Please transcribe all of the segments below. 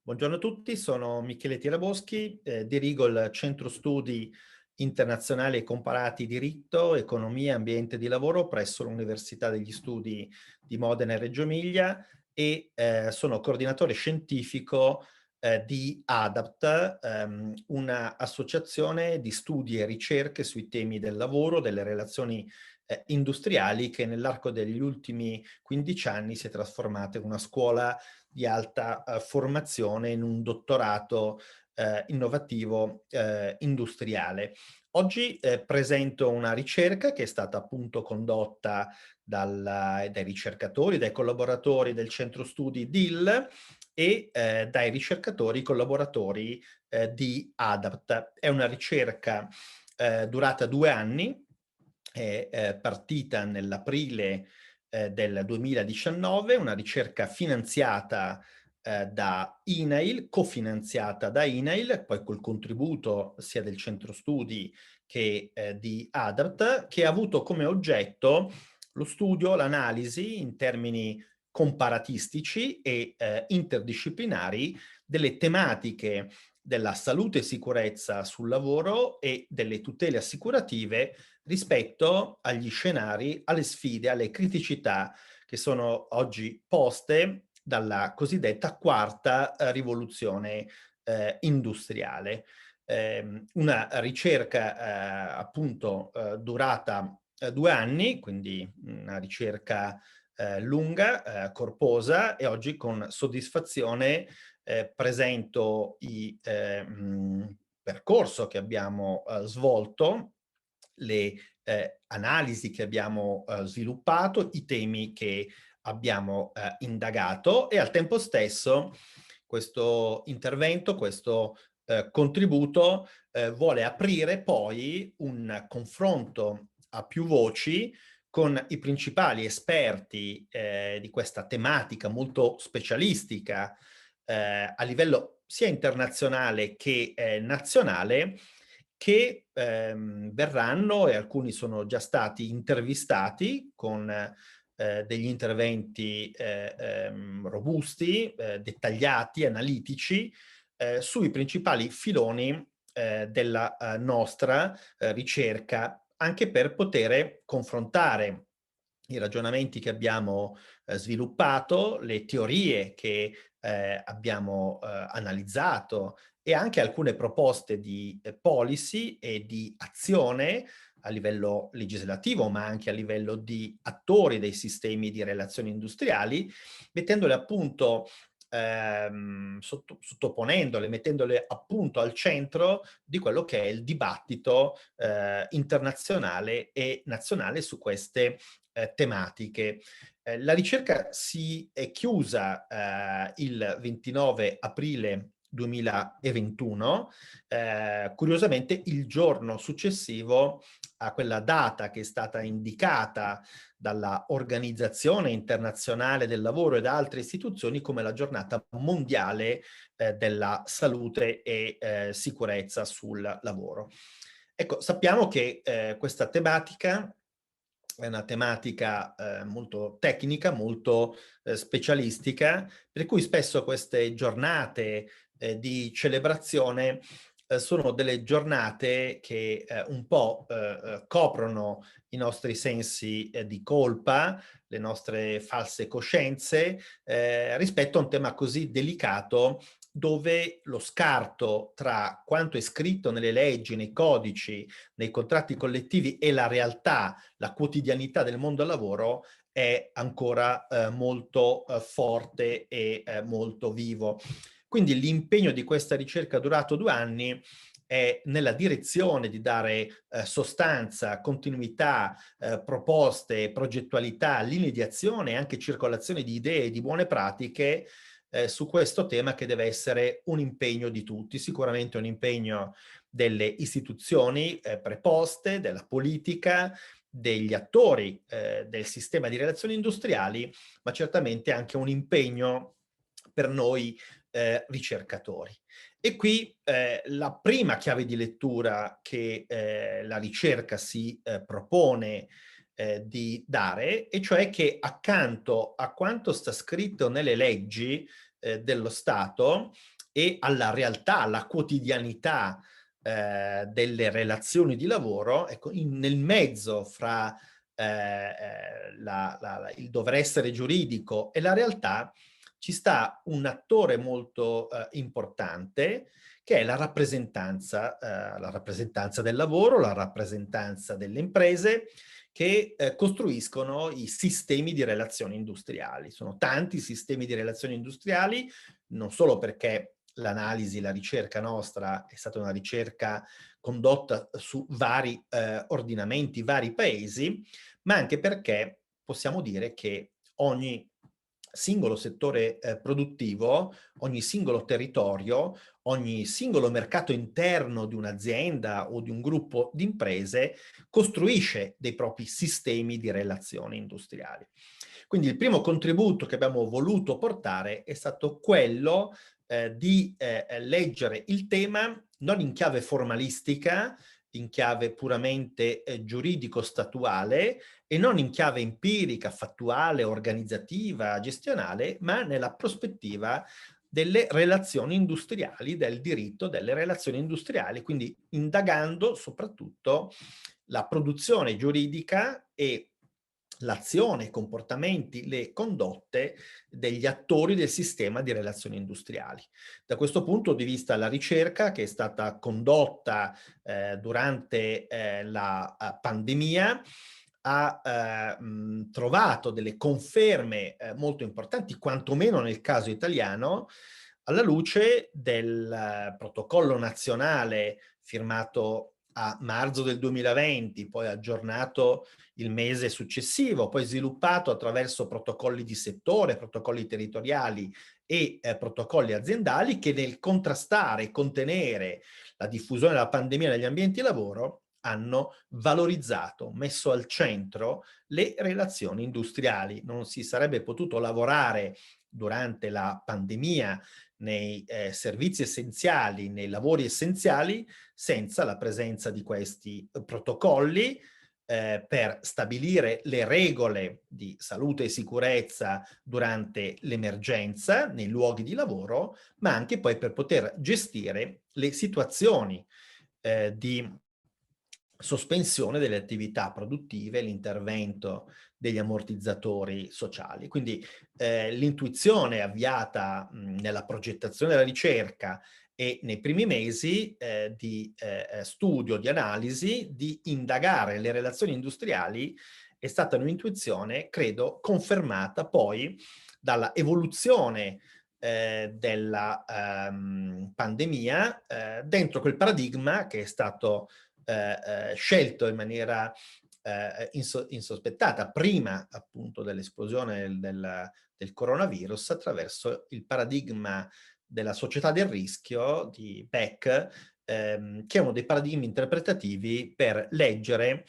Buongiorno a tutti, sono Michele Tiraboschi, dirigo il Centro Studi Internazionali e Comparati Diritto, Economia e Ambiente di Lavoro presso l'Università degli Studi di Modena e Reggio Emilia e sono coordinatore scientifico di ADAPT, una associazione di studi e ricerche sui temi del lavoro, delle relazioni industriali che nell'arco degli ultimi 15 anni si è trasformata in una scuola di alta formazione, in un dottorato innovativo industriale. Oggi presento una ricerca che è stata appunto condotta dai ricercatori, dai collaboratori del centro studi DIL e dai ricercatori collaboratori di ADAPT. È una ricerca durata 2 anni, è partita nell'aprile del 2019, una ricerca finanziata da INAIL, cofinanziata da INAIL, poi col contributo sia del centro studi che di ADAPT, che ha avuto come oggetto lo studio, l'analisi in termini comparatistici e interdisciplinari delle tematiche della salute e sicurezza sul lavoro e delle tutele assicurative rispetto agli scenari, alle sfide, alle criticità che sono oggi poste dalla cosiddetta quarta rivoluzione industriale. Una ricerca appunto durata 2 anni, quindi una ricerca lunga, corposa, e oggi con soddisfazione presento percorso che abbiamo svolto, le analisi che abbiamo sviluppato, i temi che abbiamo indagato, e al tempo stesso questo intervento, questo contributo vuole aprire poi un confronto a più voci con i principali esperti di questa tematica molto specialistica a livello sia internazionale che nazionale, che verranno, e alcuni sono già stati intervistati con degli interventi robusti, dettagliati, analitici, sui principali filoni della nostra ricerca, anche per poter confrontare i ragionamenti che abbiamo sviluppato, le teorie che abbiamo analizzato, e anche alcune proposte di policy e di azione a livello legislativo, ma anche a livello di attori dei sistemi di relazioni industriali, mettendole appunto sottoponendole, mettendole appunto al centro di quello che è il dibattito internazionale e nazionale su queste tematiche. La ricerca si è chiusa il 29 aprile 2021, curiosamente il giorno successivo a quella data che è stata indicata dalla Organizzazione Internazionale del Lavoro e da altre istituzioni come la giornata mondiale della salute e sicurezza sul lavoro. Ecco, sappiamo che questa tematica è una tematica molto tecnica, molto specialistica, per cui spesso queste giornate di celebrazione sono delle giornate che un po' coprono i nostri sensi di colpa, le nostre false coscienze, rispetto a un tema così delicato, dove lo scarto tra quanto è scritto nelle leggi, nei codici, nei contratti collettivi e la realtà, la quotidianità del mondo del lavoro è ancora molto forte e molto vivo. Quindi l'impegno di questa ricerca durato 2 anni è nella direzione di dare sostanza, continuità, proposte, progettualità, linee di azione e anche circolazione di idee e di buone pratiche su questo tema, che deve essere un impegno di tutti, sicuramente un impegno delle istituzioni preposte, della politica, degli attori del sistema di relazioni industriali, ma certamente anche un impegno per noi ricercatori. E qui la prima chiave di lettura che la ricerca si propone di dare, e cioè che accanto a quanto sta scritto nelle leggi dello Stato, e alla realtà, alla quotidianità delle relazioni di lavoro, ecco, nel mezzo fra il dover essere giuridico e la realtà ci sta un attore molto importante, che è la rappresentanza del lavoro, la rappresentanza delle imprese che costruiscono i sistemi di relazioni industriali. Sono tanti sistemi di relazioni industriali, non solo perché l'analisi, la ricerca nostra è stata una ricerca condotta su vari ordinamenti, vari paesi, ma anche perché possiamo dire che ogni singolo settore produttivo, ogni singolo territorio, ogni singolo mercato interno di un'azienda o di un gruppo di imprese costruisce dei propri sistemi di relazioni industriali. Quindi il primo contributo che abbiamo voluto portare è stato quello di leggere il tema non in chiave formalistica, in chiave puramente giuridico-statuale e non in chiave empirica, fattuale, organizzativa, gestionale, ma nella prospettiva delle relazioni industriali, del diritto delle relazioni industriali, quindi indagando soprattutto la produzione giuridica e l'azione, i comportamenti, le condotte degli attori del sistema di relazioni industriali. Da questo punto di vista la ricerca che è stata condotta durante la pandemia ha trovato delle conferme molto importanti, quantomeno nel caso italiano, alla luce del protocollo nazionale firmato a marzo del 2020, poi aggiornato il mese successivo, poi sviluppato attraverso protocolli di settore, protocolli territoriali e protocolli aziendali che nel contrastare e contenere la diffusione della pandemia negli ambienti di lavoro hanno valorizzato, messo al centro le relazioni industriali. Non si sarebbe potuto lavorare durante la pandemia nei servizi essenziali, nei lavori essenziali, senza la presenza di questi protocolli per stabilire le regole di salute e sicurezza durante l'emergenza nei luoghi di lavoro, ma anche poi per poter gestire le situazioni di sospensione delle attività produttive, l'intervento degli ammortizzatori sociali. Quindi l'intuizione avviata nella progettazione della ricerca e nei primi mesi di studio, di analisi, di indagare le relazioni industriali è stata un'intuizione, credo, confermata poi dalla evoluzione della pandemia dentro quel paradigma che è stato scelto in maniera insospettata prima appunto dell'esplosione del coronavirus attraverso il paradigma della società del rischio di Beck, che è uno dei paradigmi interpretativi per leggere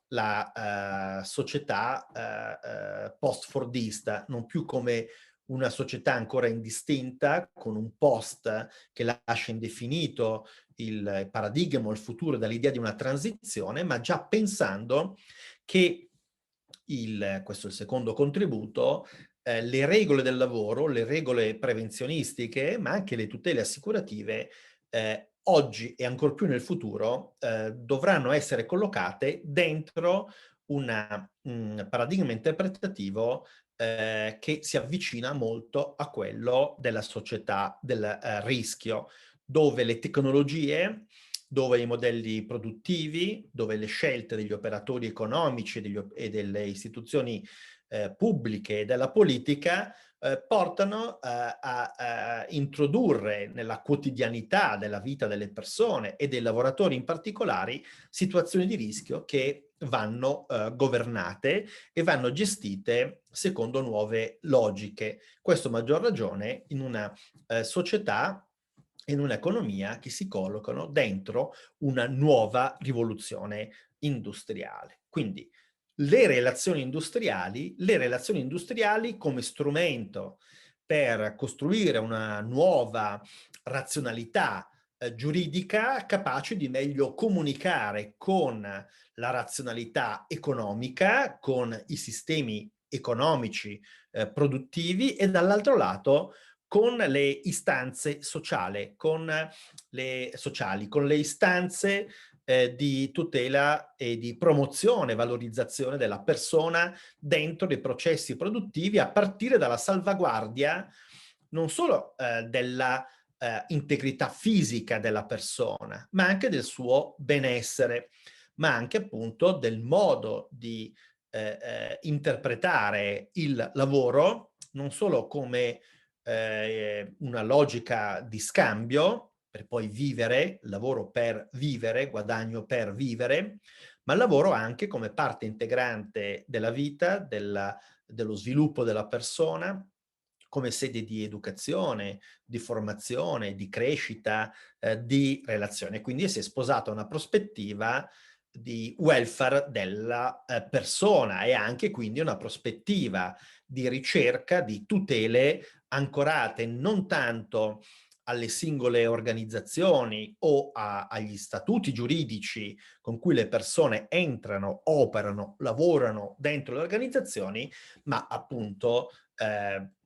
la società post-fordista, non più come una società ancora indistinta, con un post che lascia indefinito il paradigma o il futuro dall'idea di una transizione, ma già pensando che questo è il secondo contributo, le regole del lavoro, le regole prevenzionistiche, ma anche le tutele assicurative, oggi e ancor più nel futuro, dovranno essere collocate dentro un paradigma interpretativo che si avvicina molto a quello della società del rischio, dove le tecnologie, dove i modelli produttivi, dove le scelte degli operatori economici e delle istituzioni pubbliche e della politica portano a introdurre nella quotidianità della vita delle persone e dei lavoratori in particolare situazioni di rischio che vanno governate e vanno gestite secondo nuove logiche. Questo a maggior ragione in una società, in un'economia che si collocano dentro una nuova rivoluzione industriale. Quindi le relazioni industriali come strumento per costruire una nuova razionalità giuridica capace di meglio comunicare con la razionalità economica, con i sistemi economici produttivi e dall'altro lato con le istanze sociali, con le istanze di tutela e di promozione, valorizzazione della persona dentro dei processi produttivi, a partire dalla salvaguardia non solo della integrità fisica della persona, ma anche del suo benessere, ma anche appunto del modo di interpretare il lavoro non solo come una logica di scambio per poi vivere, lavoro per vivere, guadagno per vivere, ma il lavoro anche come parte integrante della vita, dello sviluppo della persona, come sede di educazione, di formazione, di crescita, di relazione. Quindi si è sposata una prospettiva di welfare della persona e anche quindi una prospettiva di ricerca di tutele ancorate non tanto alle singole organizzazioni o agli statuti giuridici con cui le persone entrano, operano, lavorano dentro le organizzazioni, ma appunto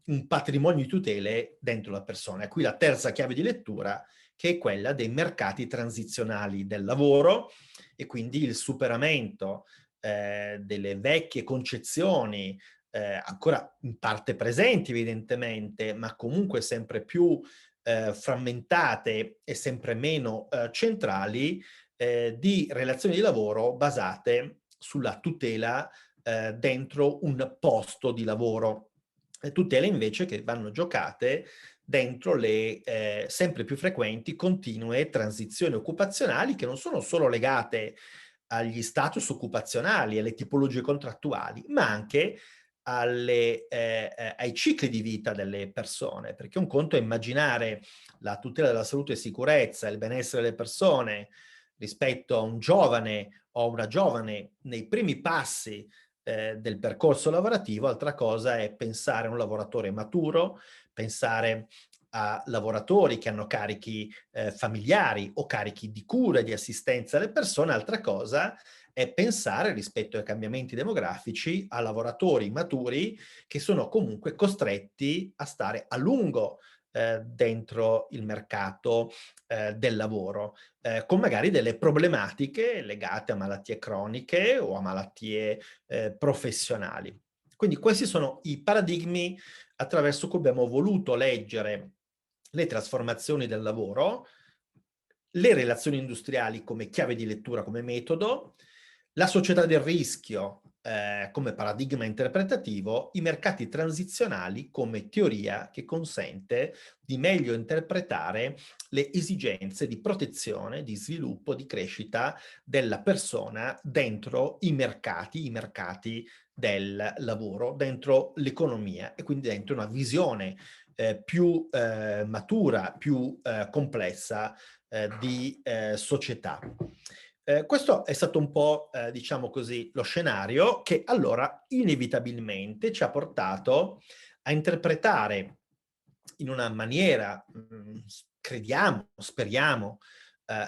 un patrimonio di tutele dentro la persona. E qui la terza chiave di lettura, che è quella dei mercati transizionali del lavoro e quindi il superamento delle vecchie concezioni, ancora in parte presenti evidentemente, ma comunque sempre più frammentate e sempre meno centrali, di relazioni di lavoro basate sulla tutela dentro un posto di lavoro. Tutele invece che vanno giocate dentro le sempre più frequenti continue transizioni occupazionali che non sono solo legate agli status occupazionali, alle tipologie contrattuali, ma anche ai cicli di vita delle persone, perché un conto è immaginare la tutela della salute e sicurezza, il benessere delle persone rispetto a un giovane o a una giovane nei primi passi del percorso lavorativo, altra cosa è pensare a un lavoratore maturo, pensare a lavoratori che hanno carichi familiari o carichi di cura e di assistenza alle persone, altra cosa è pensare rispetto ai cambiamenti demografici a lavoratori maturi che sono comunque costretti a stare a lungo dentro il mercato del lavoro, con magari delle problematiche legate a malattie croniche o a malattie professionali. Quindi questi sono i paradigmi attraverso cui abbiamo voluto leggere le trasformazioni del lavoro, le relazioni industriali come chiave di lettura, come metodo, la società del rischio come paradigma interpretativo, i mercati transizionali come teoria che consente di meglio interpretare le esigenze di protezione, di sviluppo, di crescita della persona dentro i mercati del lavoro, dentro l'economia e quindi dentro una visione più matura, più complessa di società. Questo è stato un po', diciamo così, lo scenario che allora inevitabilmente ci ha portato a interpretare in una maniera, crediamo, speriamo,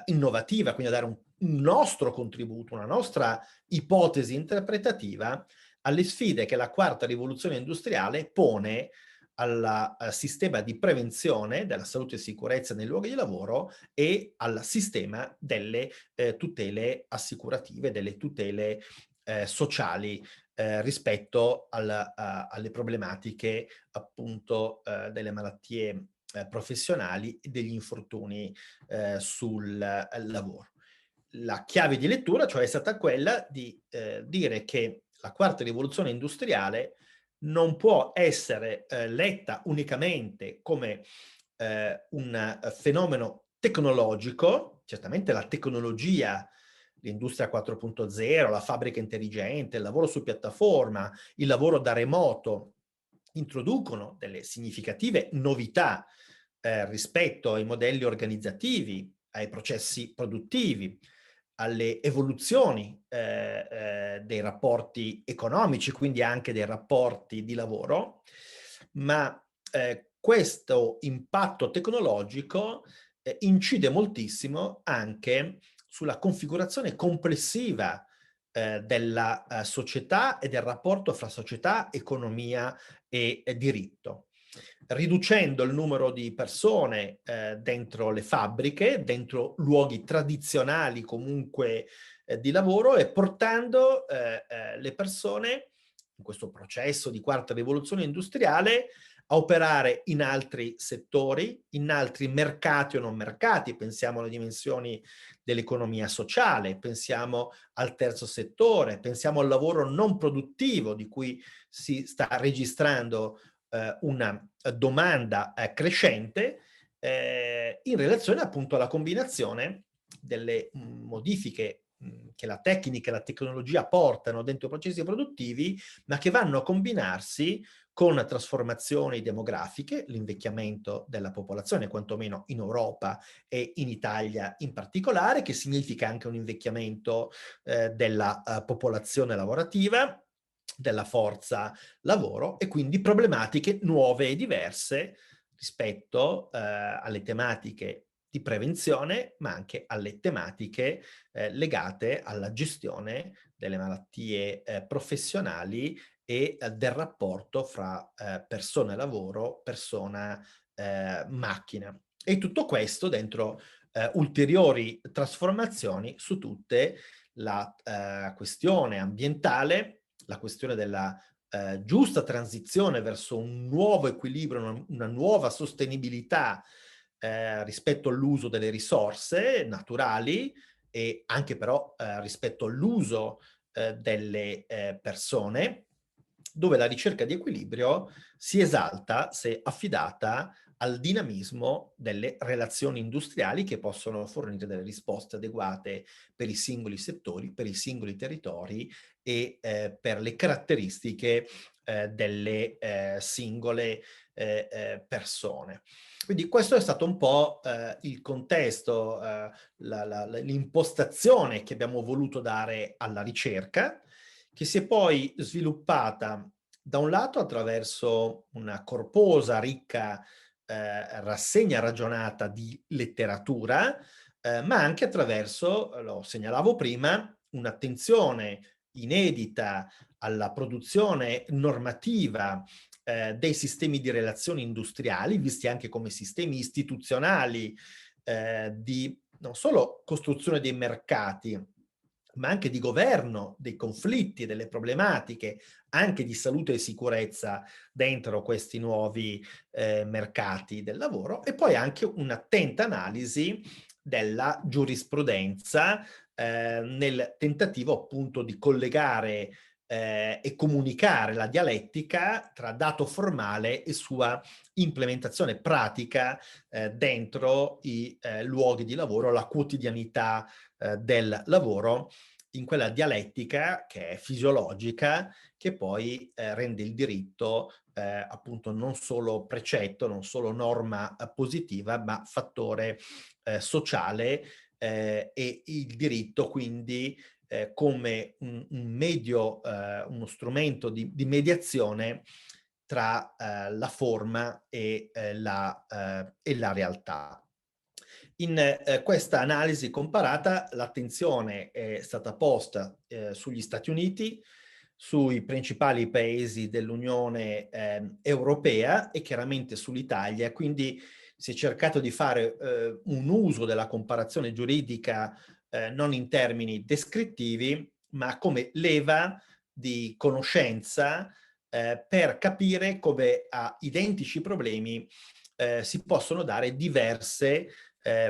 innovativa, quindi a dare un nostro contributo, una nostra ipotesi interpretativa alle sfide che la quarta rivoluzione industriale pone al sistema di prevenzione della salute e sicurezza nei luoghi di lavoro e al sistema delle tutele assicurative, delle tutele sociali rispetto alle problematiche appunto delle malattie professionali e degli infortuni sul lavoro. La chiave di lettura, cioè, è stata quella di dire che la quarta rivoluzione industriale non può essere letta unicamente come un fenomeno tecnologico, certamente la tecnologia, l'industria 4.0, la fabbrica intelligente, il lavoro su piattaforma, il lavoro da remoto, introducono delle significative novità rispetto ai modelli organizzativi, ai processi produttivi, alle evoluzioni dei rapporti economici, quindi anche dei rapporti di lavoro, ma questo impatto tecnologico incide moltissimo anche sulla configurazione complessiva della società e del rapporto fra società, economia e diritto. riducendo il numero di persone dentro le fabbriche, dentro luoghi tradizionali comunque di lavoro, e portando le persone in questo processo di quarta rivoluzione industriale a operare in altri settori, in altri mercati o non mercati. Pensiamo alle dimensioni dell'economia sociale, pensiamo al terzo settore, pensiamo al lavoro non produttivo di cui si sta registrando una domanda crescente in relazione appunto alla combinazione delle modifiche che la tecnica e la tecnologia portano dentro i processi produttivi, ma che vanno a combinarsi con trasformazioni demografiche, l'invecchiamento della popolazione, quantomeno in Europa e in Italia in particolare, che significa anche un invecchiamento della popolazione lavorativa, della forza lavoro, e quindi problematiche nuove e diverse rispetto alle tematiche di prevenzione, ma anche alle tematiche legate alla gestione delle malattie professionali e del rapporto fra persona lavoro, persona macchina. E tutto questo dentro ulteriori trasformazioni su tutte la questione ambientale, la questione della giusta transizione verso un nuovo equilibrio, una nuova sostenibilità rispetto all'uso delle risorse naturali, e anche però rispetto all'uso delle persone, dove la ricerca di equilibrio si esalta se affidata al dinamismo delle relazioni industriali, che possono fornire delle risposte adeguate per i singoli settori, per i singoli territori e per le caratteristiche delle singole persone. Quindi questo è stato un po' il contesto, l'impostazione che abbiamo voluto dare alla ricerca, che si è poi sviluppata da un lato attraverso una corposa, ricca rassegna ragionata di letteratura, ma anche attraverso, lo segnalavo prima, un'attenzione inedita alla produzione normativa dei sistemi di relazioni industriali, visti anche come sistemi istituzionali di non solo costruzione dei mercati, ma anche di governo dei conflitti, delle problematiche, anche di salute e sicurezza dentro questi nuovi mercati del lavoro, e poi anche un'attenta analisi della giurisprudenza nel tentativo appunto di collegare e comunicare la dialettica tra dato formale e sua implementazione pratica dentro i luoghi di lavoro, la quotidianità del lavoro, in quella dialettica che è fisiologica, che poi rende il diritto appunto non solo precetto, non solo norma positiva, ma fattore sociale, e il diritto quindi come un medio, uno strumento di mediazione tra la forma e la realtà. In questa analisi comparata l'attenzione è stata posta sugli Stati Uniti, sui principali paesi dell'Unione Europea e chiaramente sull'Italia, quindi si è cercato di fare un uso della comparazione giuridica non in termini descrittivi, ma come leva di conoscenza per capire come a identici problemi si possono dare diverse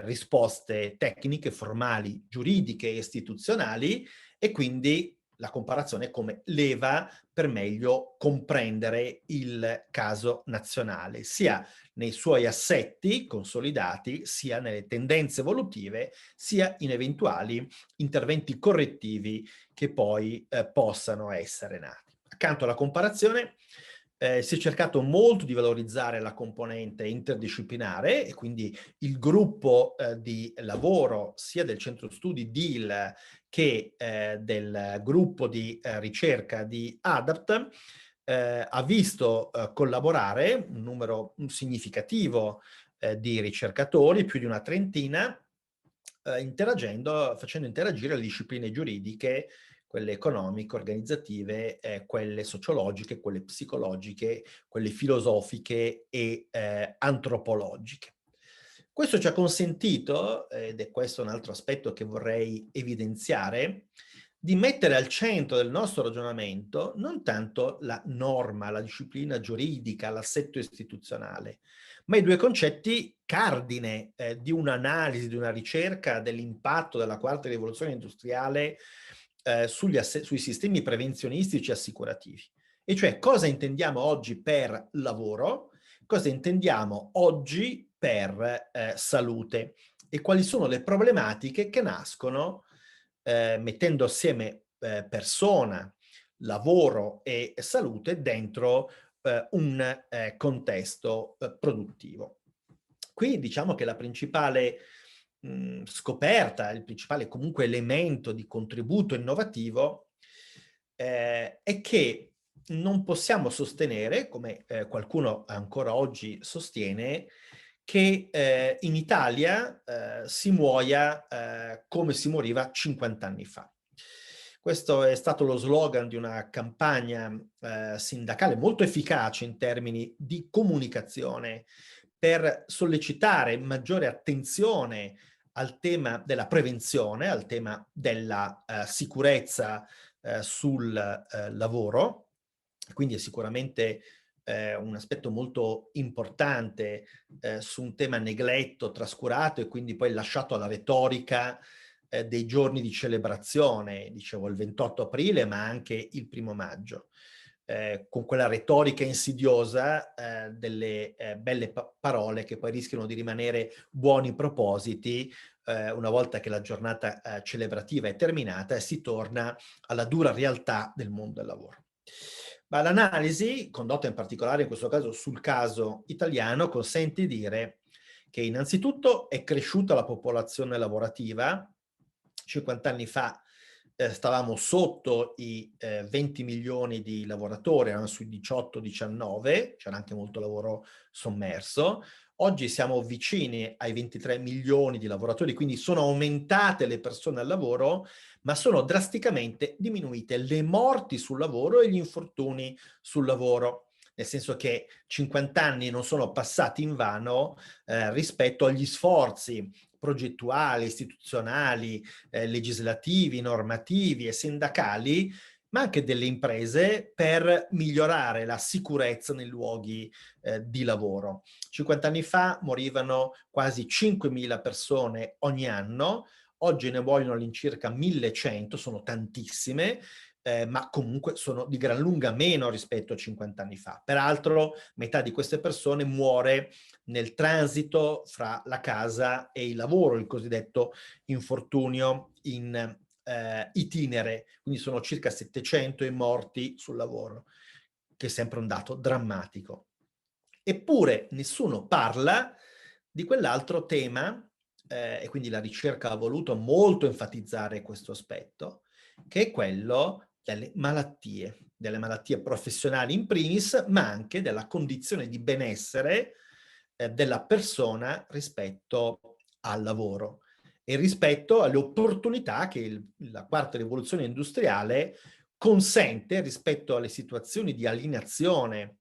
risposte tecniche, formali, giuridiche e istituzionali, e quindi la comparazione come leva per meglio comprendere il caso nazionale, sia nei suoi assetti consolidati, sia nelle tendenze evolutive, sia in eventuali interventi correttivi che poi possano essere nati. Accanto alla comparazione si è cercato molto di valorizzare la componente interdisciplinare, e quindi il gruppo di lavoro sia del centro studi DIL che del gruppo di ricerca di ADAPT ha visto collaborare un numero significativo di ricercatori, più di una trentina, facendo interagire le discipline giuridiche, quelle economiche, organizzative, quelle sociologiche, quelle psicologiche, quelle filosofiche e antropologiche. Questo ci ha consentito, ed è questo un altro aspetto che vorrei evidenziare, di mettere al centro del nostro ragionamento non tanto la norma, la disciplina giuridica, l'assetto istituzionale, ma i due concetti cardine di un'analisi, di una ricerca dell'impatto della quarta rivoluzione industriale sui sistemi prevenzionistici assicurativi. E cioè cosa intendiamo oggi per lavoro, cosa intendiamo oggi per salute e quali sono le problematiche che nascono mettendo assieme persona, lavoro e salute dentro un contesto produttivo. Qui diciamo che la principale scoperta, il principale comunque elemento di contributo innovativo è che non possiamo sostenere, come qualcuno ancora oggi sostiene, che in Italia si muoia come si moriva 50 anni fa. Questo è stato lo slogan di una campagna sindacale molto efficace in termini di comunicazione per sollecitare maggiore attenzione al tema della prevenzione, al tema della sicurezza sul lavoro. Quindi è sicuramente un aspetto molto importante su un tema negletto, trascurato e quindi poi lasciato alla retorica dei giorni di celebrazione, dicevo il 28 aprile, ma anche il 1° maggio. Con quella retorica insidiosa delle belle parole che poi rischiano di rimanere buoni propositi una volta che la giornata celebrativa è terminata e si torna alla dura realtà del mondo del lavoro. Ma l'analisi, condotta in particolare in questo caso sul caso italiano, consente di dire che innanzitutto è cresciuta la popolazione lavorativa. 50 anni fa stavamo sotto i 20 milioni di lavoratori, erano sui 18-19, c'era anche molto lavoro sommerso. Oggi siamo vicini ai 23 milioni di lavoratori, quindi sono aumentate le persone al lavoro, ma sono drasticamente diminuite le morti sul lavoro e gli infortuni sul lavoro. Nel senso che 50 anni non sono passati invano rispetto agli sforzi progettuali, istituzionali, legislativi, normativi e sindacali, ma anche delle imprese per migliorare la sicurezza nei luoghi di lavoro. 50 anni fa morivano quasi 5.000 persone ogni anno, oggi ne muoiono all'incirca 1.100, sono tantissime, ma comunque sono di gran lunga meno rispetto a 50 anni fa. Peraltro, metà di queste persone muore nel transito fra la casa e il lavoro, il cosiddetto infortunio in itinere, quindi sono circa 700 i morti sul lavoro, che è sempre un dato drammatico. Eppure nessuno parla di quell'altro tema, e quindi la ricerca ha voluto molto enfatizzare questo aspetto, che è quello delle malattie professionali in primis, ma anche della condizione di benessere della persona rispetto al lavoro e rispetto alle opportunità che la quarta rivoluzione industriale consente rispetto alle situazioni di alienazione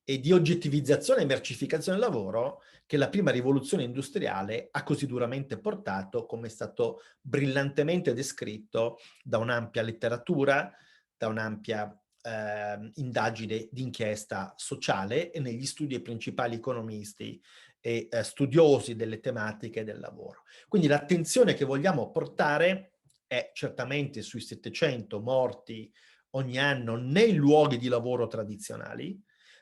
e di oggettivizzazione e mercificazione del lavoro che la prima rivoluzione industriale ha così duramente portato, come è stato brillantemente descritto da un'ampia letteratura, da un'ampia indagine d'inchiesta sociale e negli studi dei principali economisti e studiosi delle tematiche del lavoro. Quindi l'attenzione che vogliamo portare è certamente sui 700 morti ogni anno nei luoghi di lavoro tradizionali,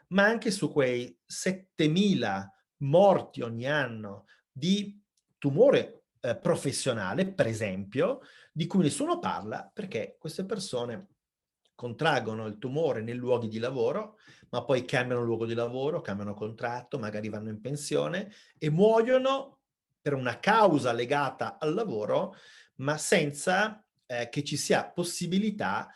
ma anche su quei 7.000 morti ogni anno di tumore professionale, per esempio, di cui nessuno parla perché queste persone contraggono il tumore nei luoghi di lavoro, ma poi cambiano luogo di lavoro, cambiano contratto, magari vanno in pensione e muoiono per una causa legata al lavoro, ma senza che ci sia possibilità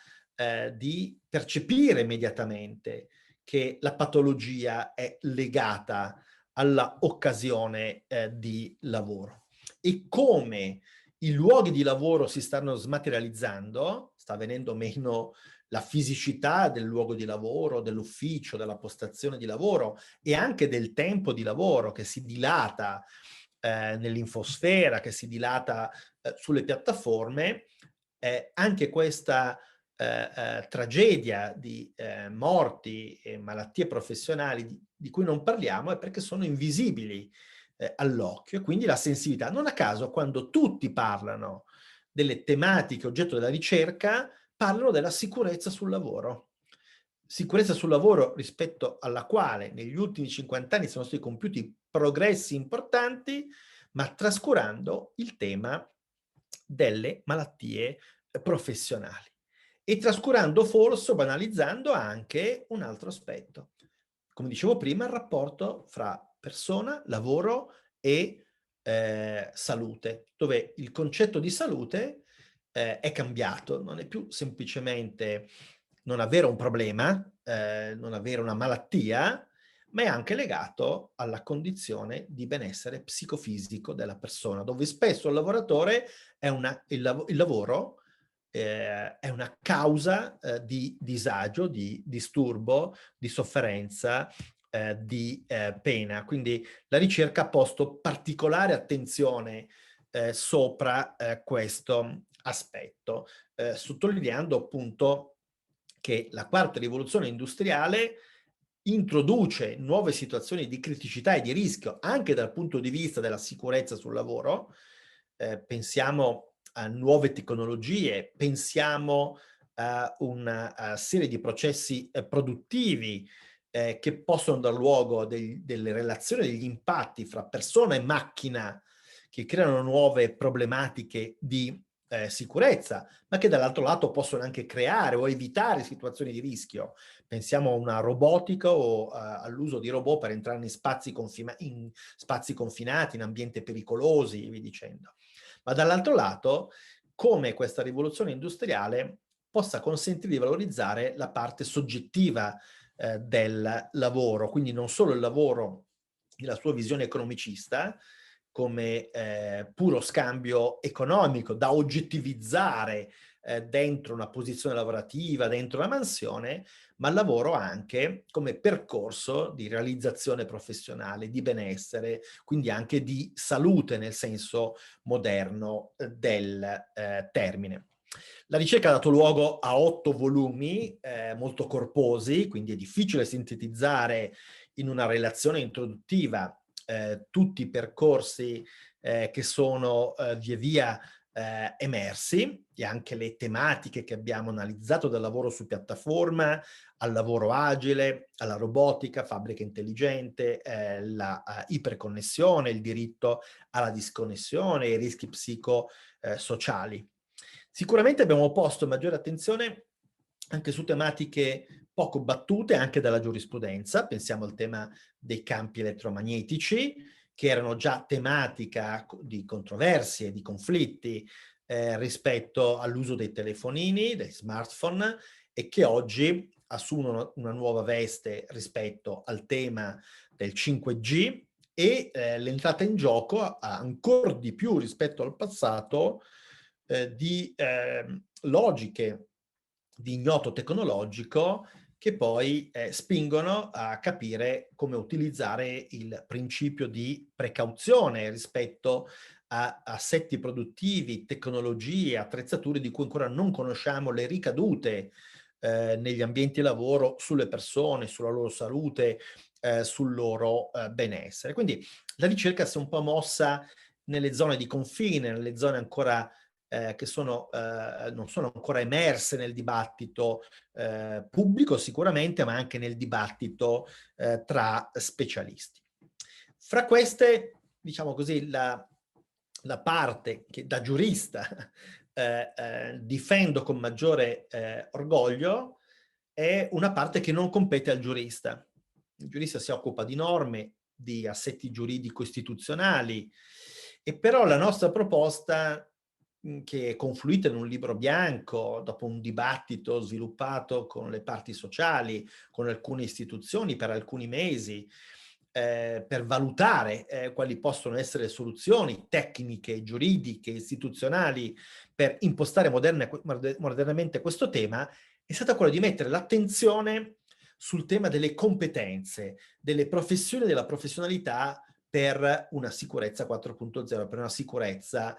di percepire immediatamente che la patologia è legata alla occasione di lavoro. E come i luoghi di lavoro si stanno smaterializzando, sta venendo meno la fisicità del luogo di lavoro, dell'ufficio, della postazione di lavoro e anche del tempo di lavoro che si dilata nell'infosfera, che si dilata sulle piattaforme. Anche questa tragedia di morti e malattie professionali di cui non parliamo è perché sono invisibili all'occhio, e quindi la sensibilità. Non a caso, quando tutti parlano delle tematiche oggetto della ricerca, parlano della sicurezza sul lavoro. Sicurezza sul lavoro rispetto alla quale negli ultimi 50 anni sono stati compiuti progressi importanti, ma trascurando il tema delle malattie professionali e trascurando forse o banalizzando anche un altro aspetto. Come dicevo prima, il rapporto fra persona, lavoro e salute, dove il concetto di salute è cambiato, non è più semplicemente non avere un problema, non avere una malattia, ma è anche legato alla condizione di benessere psicofisico della persona, dove spesso il lavoratore è il lavoro è una causa di disagio, di disturbo, di sofferenza, di pena. Quindi la ricerca ha posto particolare attenzione sopra questo aspetto, sottolineando appunto che la quarta rivoluzione industriale introduce nuove situazioni di criticità e di rischio anche dal punto di vista della sicurezza sul lavoro. Pensiamo a nuove tecnologie, pensiamo a una serie di processi produttivi che possono dar luogo a delle relazioni, degli impatti fra persona e macchina che creano nuove problematiche di sicurezza, ma che dall'altro lato possono anche creare o evitare situazioni di rischio. Pensiamo a una robotica o all'uso di robot per entrare in spazi confinati, in ambienti pericolosi e via dicendo. Ma dall'altro lato, come questa rivoluzione industriale possa consentire di valorizzare la parte soggettiva del lavoro, quindi non solo il lavoro nella sua visione economicista, come puro scambio economico da oggettivizzare dentro una posizione lavorativa, dentro una mansione, ma il lavoro anche come percorso di realizzazione professionale, di benessere, quindi anche di salute nel senso moderno del termine. La ricerca ha dato luogo a 8 volumi molto corposi, quindi è difficile sintetizzare in una relazione introduttiva tutti i percorsi che sono via via emersi e anche le tematiche che abbiamo analizzato, dal lavoro su piattaforma al lavoro agile, alla robotica, fabbrica intelligente, la iperconnessione, il diritto alla disconnessione, i rischi psicosociali. Sicuramente abbiamo posto maggiore attenzione anche su tematiche poco battute anche dalla giurisprudenza. Pensiamo al tema dei campi elettromagnetici, che erano già tematica di controversie, di conflitti rispetto all'uso dei telefonini, dei smartphone, e che oggi assumono una nuova veste rispetto al tema del 5G e l'entrata in gioco ancor di più rispetto al passato di logiche di ignoto tecnologico che poi spingono a capire come utilizzare il principio di precauzione rispetto a assetti produttivi, tecnologie, attrezzature di cui ancora non conosciamo le ricadute negli ambienti lavoro sulle persone, sulla loro salute, sul loro benessere. Quindi la ricerca si è un po' mossa nelle zone di confine, nelle zone ancora che non sono ancora emerse nel dibattito pubblico sicuramente, ma anche nel dibattito tra specialisti. Fra queste, diciamo così, la parte che da giurista difendo con maggiore orgoglio è una parte che non compete al giurista. Il giurista si occupa di norme, di assetti giuridico-istituzionali, e però la nostra proposta, che è confluita in un libro bianco, dopo un dibattito sviluppato con le parti sociali, con alcune istituzioni per alcuni mesi, per valutare quali possono essere soluzioni tecniche, giuridiche, istituzionali per impostare modernamente questo tema, è stata quella di mettere l'attenzione sul tema delle competenze, delle professioni e della professionalità per una sicurezza 4.0, per una sicurezza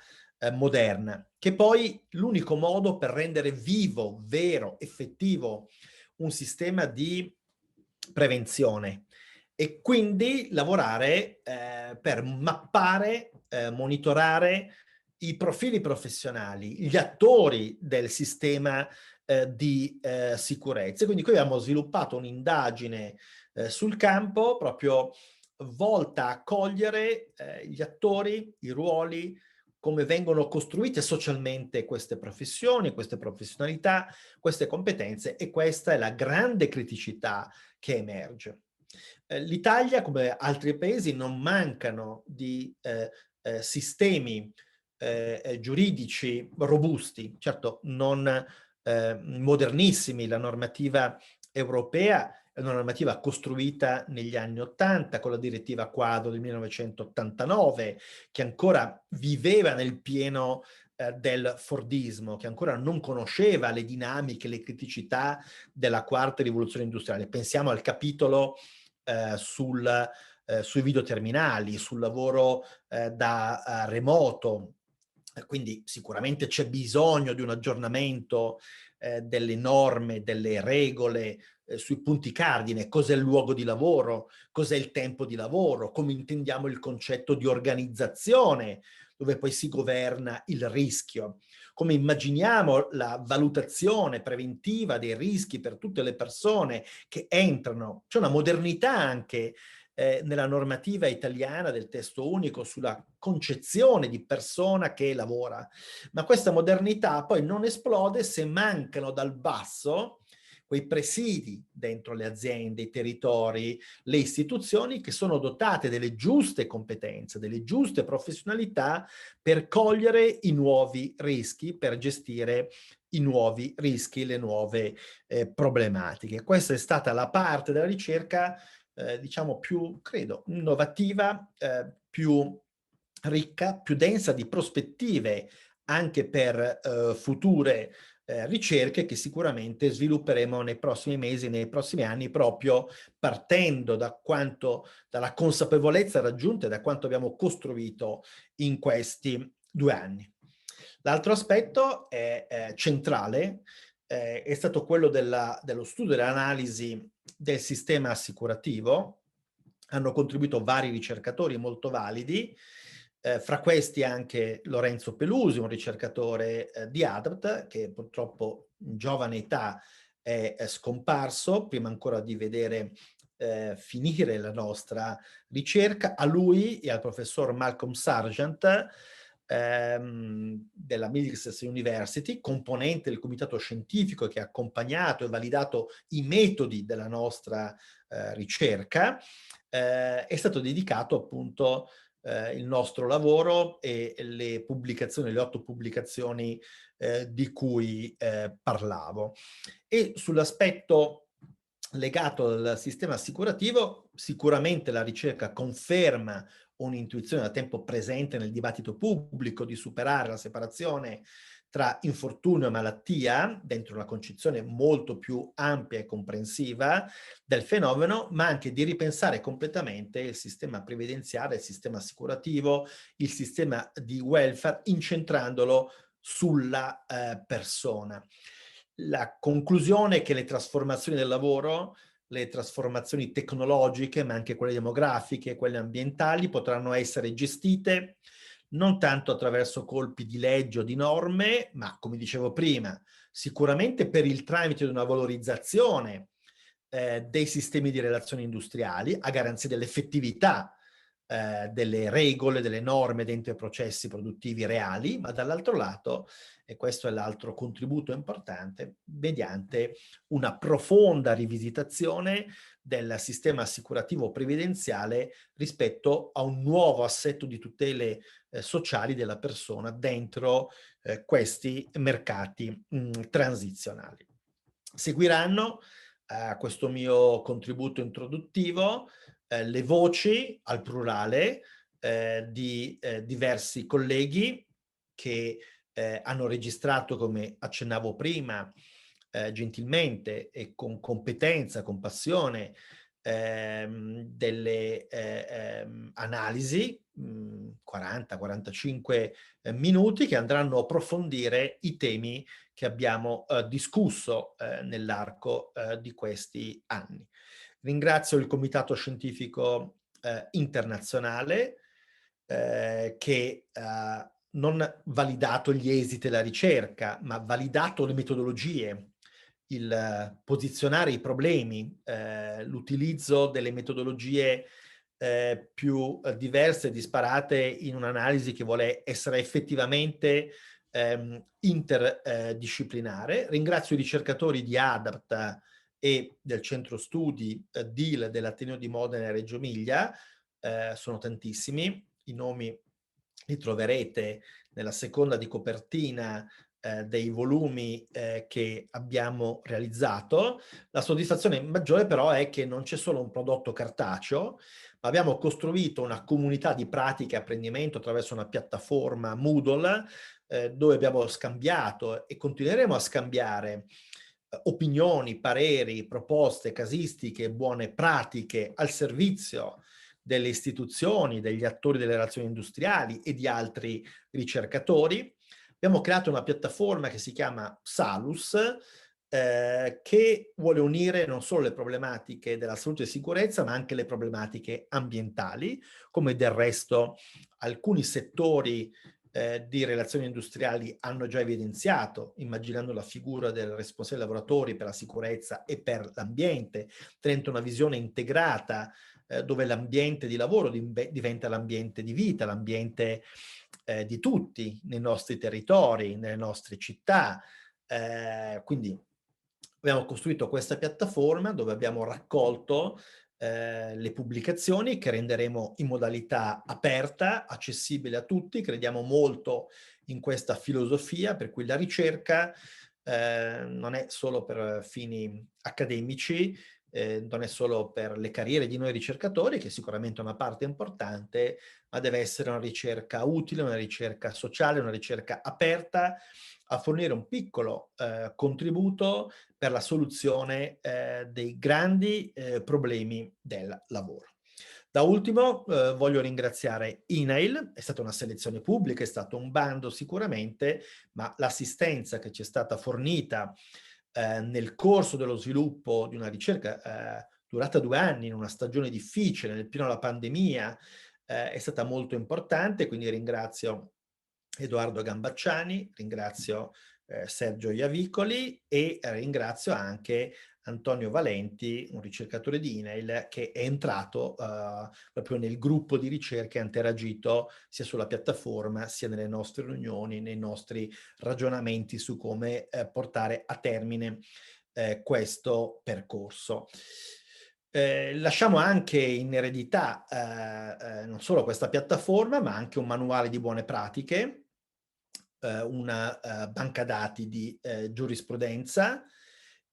moderna, che poi l'unico modo per rendere vivo, vero, effettivo un sistema di prevenzione e quindi lavorare per mappare, monitorare i profili professionali, gli attori del sistema di sicurezza. E quindi qui abbiamo sviluppato un'indagine sul campo proprio volta a cogliere gli attori, i ruoli, come vengono costruite socialmente queste professioni, queste professionalità, queste competenze, e questa è la grande criticità che emerge. L'Italia, come altri paesi, non mancano di sistemi giuridici robusti, certo non modernissimi. La normativa europea è una normativa costruita negli anni '80 con la direttiva quadro del 1989, che ancora viveva nel pieno del Fordismo, che ancora non conosceva le dinamiche, le criticità della quarta rivoluzione industriale. Pensiamo al capitolo sui videoterminali, sul lavoro da remoto. Quindi sicuramente c'è bisogno di un aggiornamento delle norme, delle regole sui punti cardine: cos'è il luogo di lavoro, cos'è il tempo di lavoro, come intendiamo il concetto di organizzazione, dove poi si governa il rischio, come immaginiamo la valutazione preventiva dei rischi per tutte le persone che entrano. C'è una modernità anche nella normativa italiana del testo unico sulla concezione di persona che lavora, ma questa modernità poi non esplode se mancano dal basso quei presidi dentro le aziende, i territori, le istituzioni che sono dotate delle giuste competenze, delle giuste professionalità per cogliere i nuovi rischi, per gestire i nuovi rischi, le nuove problematiche. Questa è stata la parte della ricerca diciamo più, credo, innovativa, più ricca, più densa di prospettive anche per future ricerche che sicuramente svilupperemo nei prossimi mesi, nei prossimi anni, proprio partendo dalla consapevolezza raggiunta e da quanto abbiamo costruito in questi 2 anni. L'altro aspetto è centrale, è stato quello dello studio e dell'analisi del sistema assicurativo. Hanno contribuito vari ricercatori molto validi, fra questi anche Lorenzo Pelusi, un ricercatore di ADAPT, che purtroppo in giovane età è scomparso, prima ancora di vedere finire la nostra ricerca. A lui e al professor Malcolm Sargent della Middlesex University, componente del comitato scientifico che ha accompagnato e validato i metodi della nostra ricerca, è stato dedicato appunto il nostro lavoro e le pubblicazioni, le 8 pubblicazioni di cui parlavo. E sull'aspetto legato al sistema assicurativo, sicuramente la ricerca conferma un'intuizione da tempo presente nel dibattito pubblico di superare la separazione tra infortunio e malattia, dentro una concezione molto più ampia e comprensiva del fenomeno, ma anche di ripensare completamente il sistema previdenziale, il sistema assicurativo, il sistema di welfare, incentrandolo sulla persona. La conclusione è che le trasformazioni del lavoro, le trasformazioni tecnologiche, ma anche quelle demografiche, quelle ambientali, potranno essere gestite non tanto attraverso colpi di legge o di norme, ma, come dicevo prima, sicuramente per il tramite di una valorizzazione dei sistemi di relazioni industriali a garanzia dell'effettività delle regole, delle norme dentro i processi produttivi reali, ma dall'altro lato, e questo è l'altro contributo importante, mediante una profonda rivisitazione del sistema assicurativo previdenziale rispetto a un nuovo assetto di tutele sociali della persona dentro questi mercati transizionali. Seguiranno a questo mio contributo introduttivo le voci al plurale di diversi colleghi che hanno registrato, come accennavo prima, gentilmente e con competenza, con passione, delle analisi, 40-45 minuti, che andranno a approfondire i temi che abbiamo discusso nell'arco di questi anni. Ringrazio il Comitato Scientifico Internazionale che ha non validato gli esiti della ricerca, ma validato le metodologie, il posizionare i problemi, l'utilizzo delle metodologie più diverse e disparate in un'analisi che vuole essere effettivamente interdisciplinare. Ringrazio i ricercatori di ADAPT e del centro studi DIL dell'Ateneo di Modena e Reggio Emilia, sono tantissimi, i nomi li troverete nella seconda di copertina dei volumi che abbiamo realizzato. La soddisfazione maggiore però è che non c'è solo un prodotto cartaceo, ma abbiamo costruito una comunità di pratica e apprendimento attraverso una piattaforma Moodle dove abbiamo scambiato e continueremo a scambiare opinioni, pareri, proposte, casistiche, buone pratiche al servizio delle istituzioni, degli attori delle relazioni industriali e di altri ricercatori. Abbiamo creato una piattaforma che si chiama Salus, che vuole unire non solo le problematiche della salute e sicurezza, ma anche le problematiche ambientali, come del resto alcuni settori di relazioni industriali hanno già evidenziato, immaginando la figura del responsabile lavoratori per la sicurezza e per l'ambiente, tenendo una visione integrata dove l'ambiente di lavoro diventa l'ambiente di vita, l'ambiente di tutti nei nostri territori, nelle nostre città. Quindi abbiamo costruito questa piattaforma dove abbiamo raccolto le pubblicazioni che renderemo in modalità aperta, accessibile a tutti. Crediamo molto in questa filosofia per cui la ricerca non è solo per fini accademici, non è solo per le carriere di noi ricercatori, che sicuramente è una parte importante, ma deve essere una ricerca utile, una ricerca sociale, una ricerca aperta a fornire un piccolo contributo per la soluzione dei grandi problemi del lavoro. Da ultimo voglio ringraziare INAIL, è stata una selezione pubblica, è stato un bando sicuramente, ma l'assistenza che ci è stata fornita nel corso dello sviluppo di una ricerca durata 2 anni in una stagione difficile, nel pieno della pandemia, è stata molto importante, quindi ringrazio Edoardo Gambacciani, ringrazio Sergio Iavicoli e ringrazio anche Antonio Valenti, un ricercatore di INAIL che è entrato proprio nel gruppo di ricerca e ha interagito sia sulla piattaforma sia nelle nostre riunioni, nei nostri ragionamenti su come portare a termine questo percorso. Lasciamo anche in eredità non solo questa piattaforma, ma anche un manuale di buone pratiche, una banca dati di giurisprudenza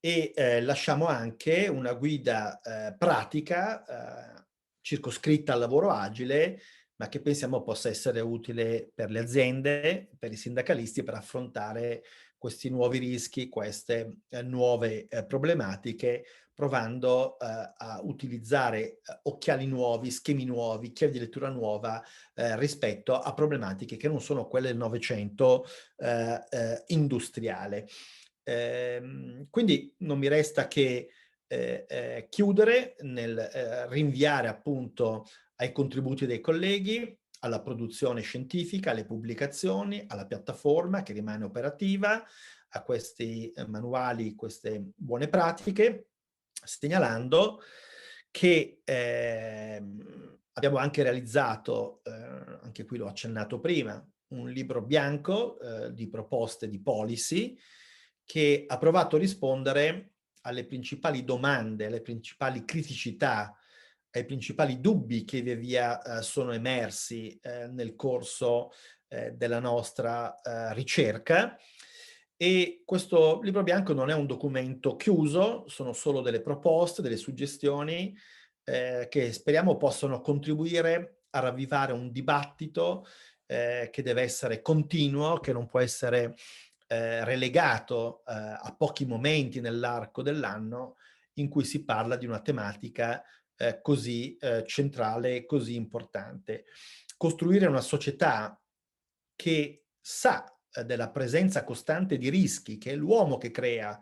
e lasciamo anche una guida pratica circoscritta al lavoro agile, ma che pensiamo possa essere utile per le aziende, per i sindacalisti, per affrontare questi nuovi rischi, queste nuove problematiche, provando a utilizzare occhiali nuovi, schemi nuovi, chiavi di lettura nuova rispetto a problematiche che non sono quelle del Novecento industriale. Quindi non mi resta che chiudere nel rinviare appunto ai contributi dei colleghi, alla produzione scientifica, alle pubblicazioni, alla piattaforma che rimane operativa, a questi manuali, queste buone pratiche, segnalando che abbiamo anche realizzato, anche qui l'ho accennato prima, un libro bianco di proposte di policy che ha provato a rispondere alle principali domande, alle principali criticità, ai principali dubbi che via via sono emersi nel corso della nostra ricerca. E questo libro bianco non è un documento chiuso, sono solo delle proposte, delle suggestioni che speriamo possano contribuire a ravvivare un dibattito, che deve essere continuo, che non può essere, relegato, a pochi momenti nell'arco dell'anno in cui si parla di una tematica, così, centrale e così importante. Costruire una società che sa, della presenza costante di rischi, che è l'uomo che crea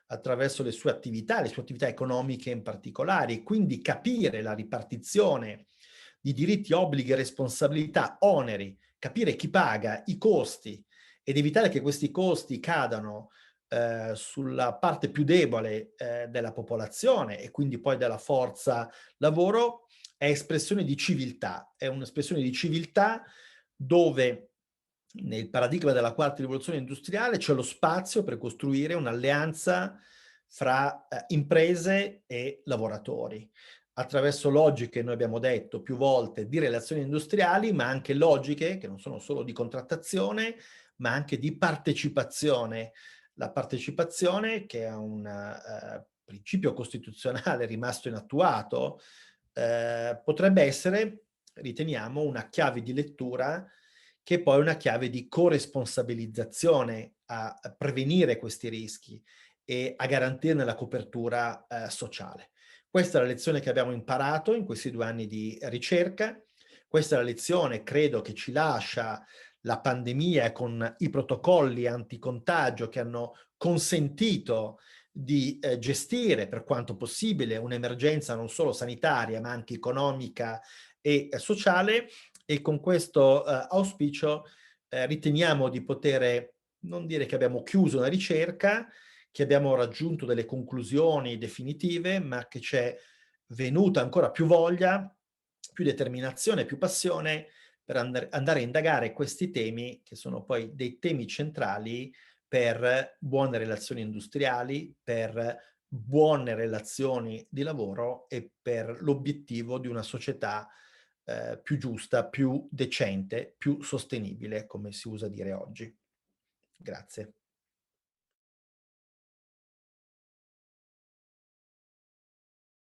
attraverso le sue attività economiche in particolare, e quindi capire la ripartizione di diritti, obblighi e responsabilità, oneri, capire chi paga, i costi ed evitare che questi costi cadano, sulla parte più debole, della popolazione e quindi poi della forza lavoro, è espressione di civiltà. È un'espressione di civiltà dove nel paradigma della quarta rivoluzione industriale c'è lo spazio per costruire un'alleanza fra, imprese e lavoratori, attraverso logiche, noi abbiamo detto più volte, di relazioni industriali, ma anche logiche che non sono solo di contrattazione, ma anche di partecipazione. La partecipazione, che è un, principio costituzionale rimasto inattuato, potrebbe essere, riteniamo, una chiave di lettura che poi è una chiave di corresponsabilizzazione a prevenire questi rischi e a garantirne la copertura, sociale. Questa è la lezione che abbiamo imparato in questi 2 anni di ricerca. Questa è la lezione, credo, che ci lascia la pandemia con i protocolli anticontagio che hanno consentito di, gestire per quanto possibile un'emergenza non solo sanitaria, ma anche economica e, sociale, e con questo, auspicio, riteniamo di potere non dire che abbiamo chiuso una ricerca, che abbiamo raggiunto delle conclusioni definitive, ma che c'è venuta ancora più voglia, più determinazione, più passione per andare a indagare questi temi, che sono poi dei temi centrali per buone relazioni industriali, per buone relazioni di lavoro e per l'obiettivo di una società, più giusta, più decente, più sostenibile, come si usa dire oggi. Grazie.